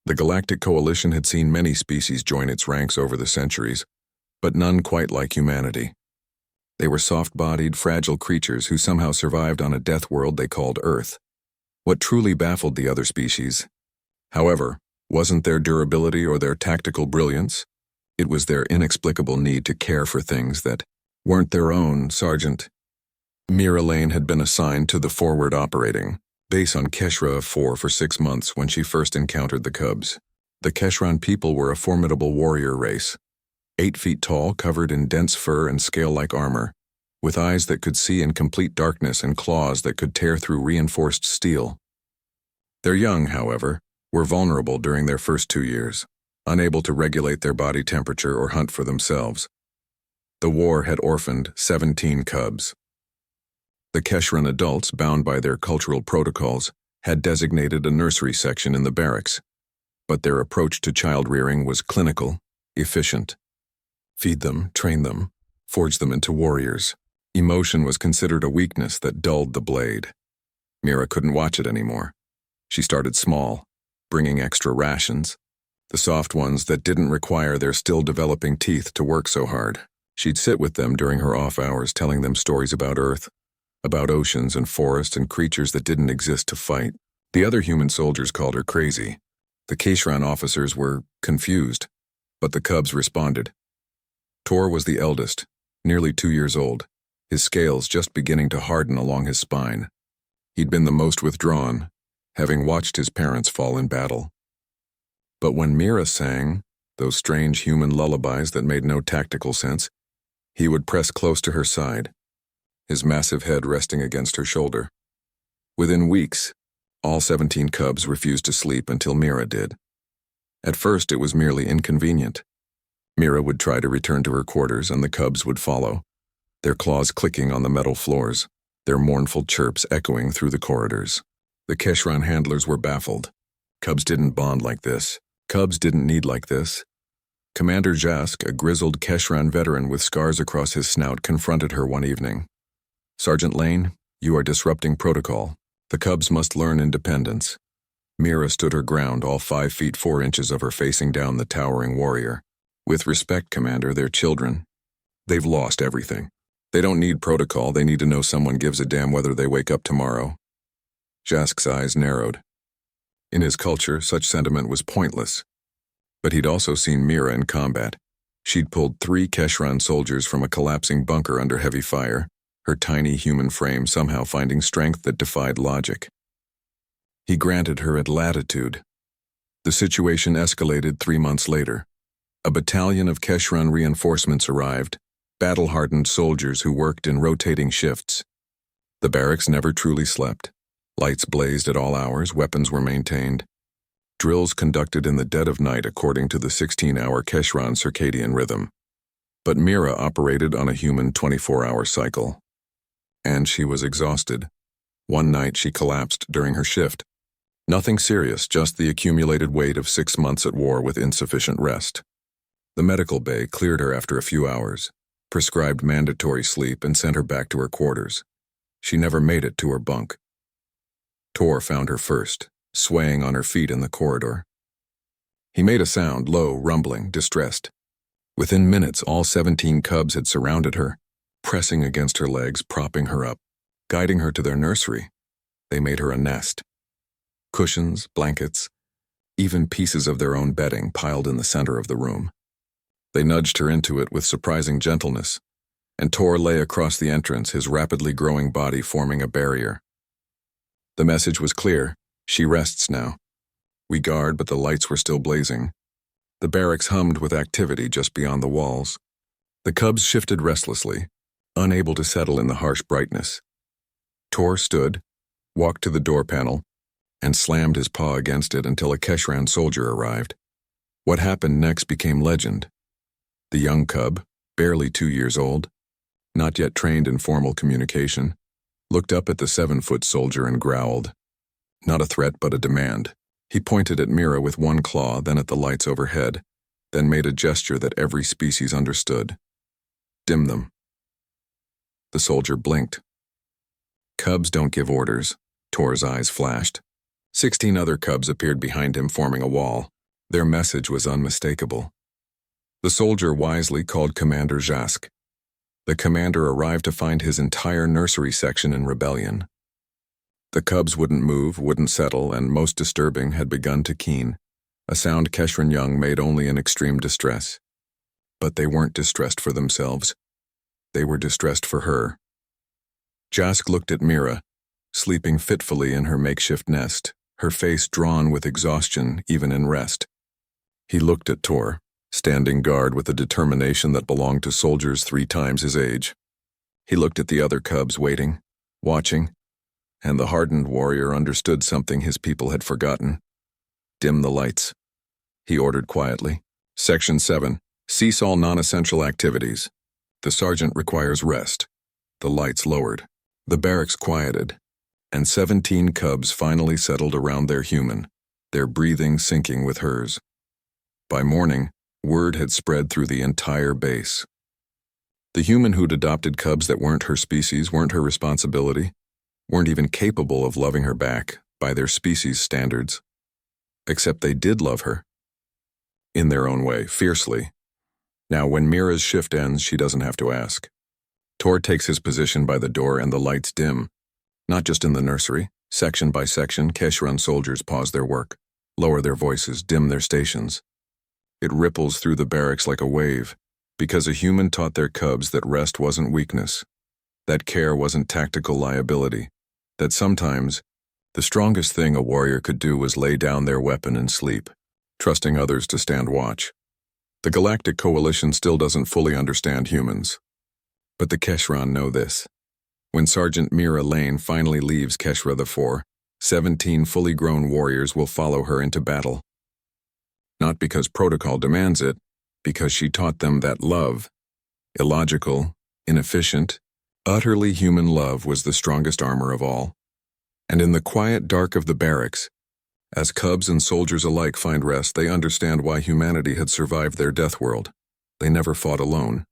The Galactic Coalition had seen many species join its ranks over the centuries, but none quite like humanity. They were soft-bodied, fragile creatures who somehow survived on a death world they called Earth. What truly baffled the other species, however, wasn't their durability or their tactical brilliance. It was their inexplicable need to care for things that weren't their own. Sergeant Mira Lane had been assigned to the forward operating base on Keshra 4 for 6 months when she first encountered the Cubs. The Keshran people were a formidable warrior race, 8 feet tall, covered in dense fur and scale-like armor, with eyes that could see in complete darkness and claws that could tear through reinforced steel. Their young, however, were vulnerable during their first 2 years, unable to regulate their body temperature or hunt for themselves. The war had orphaned 17 cubs. The Keshran adults, bound by their cultural protocols, had designated a nursery section in the barracks, but their approach to child rearing was clinical, efficient. Feed them, train them, forge them into warriors. Emotion was considered a weakness that dulled the blade. Mira couldn't watch it anymore. She started small, bringing extra rations, the soft ones that didn't require their still-developing teeth to work so hard. She'd sit with them during her off hours, telling them stories about Earth, about oceans and forests and creatures that didn't exist to fight. The other human soldiers called her crazy. The Keshran officers were confused, but the cubs responded. Tor was the eldest, nearly 2 years old, his scales just beginning to harden along his spine. He'd been the most withdrawn, having watched his parents fall in battle. But when Mira sang, those strange human lullabies that made no tactical sense, he would press close to her side, his massive head resting against her shoulder. Within weeks, all 17 cubs refused to sleep until Mira did. At first, it was merely inconvenient. Mira would try to return to her quarters and the cubs would follow, their claws clicking on the metal floors, their mournful chirps echoing through the corridors. The Keshran handlers were baffled. Cubs didn't bond like this. Cubs didn't need like this. Commander Jask, a grizzled Keshran veteran with scars across his snout, confronted her one evening. "Sergeant Lane, you are disrupting protocol. The cubs must learn independence." Mira stood her ground, all 5 feet 4 inches of her facing down the towering warrior. "With respect, Commander, they're children. They've lost everything. They don't need protocol, they need to know someone gives a damn whether they wake up tomorrow." Jask's eyes narrowed. In his culture, such sentiment was pointless. But he'd also seen Mira in combat. She'd pulled 3 Keshran soldiers from a collapsing bunker under heavy fire, her tiny human frame somehow finding strength that defied logic. He granted her at latitude. The situation escalated 3 months later. A battalion of Keshran reinforcements arrived, battle-hardened soldiers who worked in rotating shifts. The barracks never truly slept. Lights blazed at all hours, weapons were maintained. Drills conducted in the dead of night according to the 16-hour Keshran circadian rhythm. But Mira operated on a human 24-hour cycle. And she was exhausted. One night she collapsed during her shift. Nothing serious, just the accumulated weight of 6 months at war with insufficient rest. The medical bay cleared her after a few hours, prescribed mandatory sleep, and sent her back to her quarters. She never made it to her bunk. Tor found her first, swaying on her feet in the corridor. He made a sound, low, rumbling, distressed. Within minutes, all 17 cubs had surrounded her, pressing against her legs, propping her up, guiding her to their nursery. They made her a nest. Cushions, blankets, even pieces of their own bedding piled in the center of the room. They nudged her into it with surprising gentleness, and Tor lay across the entrance, his rapidly growing body forming a barrier. The message was clear: she rests now. We guard, but the lights were still blazing. The barracks hummed with activity just beyond the walls. The cubs shifted restlessly, unable to settle in the harsh brightness. Tor stood, walked to the door panel, and slammed his paw against it until a Keshran soldier arrived. What happened next became legend. The young cub, barely 2 years old, not yet trained in formal communication, looked up at the 7-foot soldier and growled. Not a threat, but a demand. He pointed at Mira with one claw, then at the lights overhead, then made a gesture that every species understood. "Dim them." The soldier blinked. "Cubs don't give orders." Tor's eyes flashed. 16 other cubs appeared behind him, forming a wall. Their message was unmistakable. The soldier wisely called Commander Jask. The commander arrived to find his entire nursery section in rebellion. The cubs wouldn't move, wouldn't settle, and most disturbing, had begun to keen, a sound Keshran Young made only in extreme distress. But they weren't distressed for themselves. They were distressed for her. Jask looked at Mira, sleeping fitfully in her makeshift nest, her face drawn with exhaustion even in rest. He looked at Tor, standing guard with a determination that belonged to soldiers 3 times his age. He looked at the other cubs waiting, watching, and the hardened warrior understood something his people had forgotten. Dim the lights, he ordered quietly. Section 7. Cease all non-essential activities. The sergeant requires rest. The lights lowered. The barracks quieted, and 17 cubs finally settled around their human, their breathing syncing with hers. By morning, word had spread through the entire base. The human who'd adopted cubs that weren't her species, weren't her responsibility, weren't even capable of loving her back by their species' standards. Except they did love her. In their own way, fiercely. Now, when Mira's shift ends, she doesn't have to ask. Tor takes his position by the door and the lights dim. Not just in the nursery. Section by section, Keshran soldiers pause their work, lower their voices, dim their stations. It ripples through the barracks like a wave, because a human taught their cubs that rest wasn't weakness, that care wasn't tactical liability, that sometimes the strongest thing a warrior could do was lay down their weapon and sleep, trusting others to stand watch. The Galactic Coalition still doesn't fully understand humans. But the Keshran know this. When Sergeant Mira Lane finally leaves Keshra the 4, 17 fully grown warriors will follow her into battle. Not because protocol demands it, because she taught them that love, illogical, inefficient, utterly human love, was the strongest armor of all. And in the quiet dark of the barracks, as cubs and soldiers alike find rest, they understand why humanity had survived their death world. They never fought alone.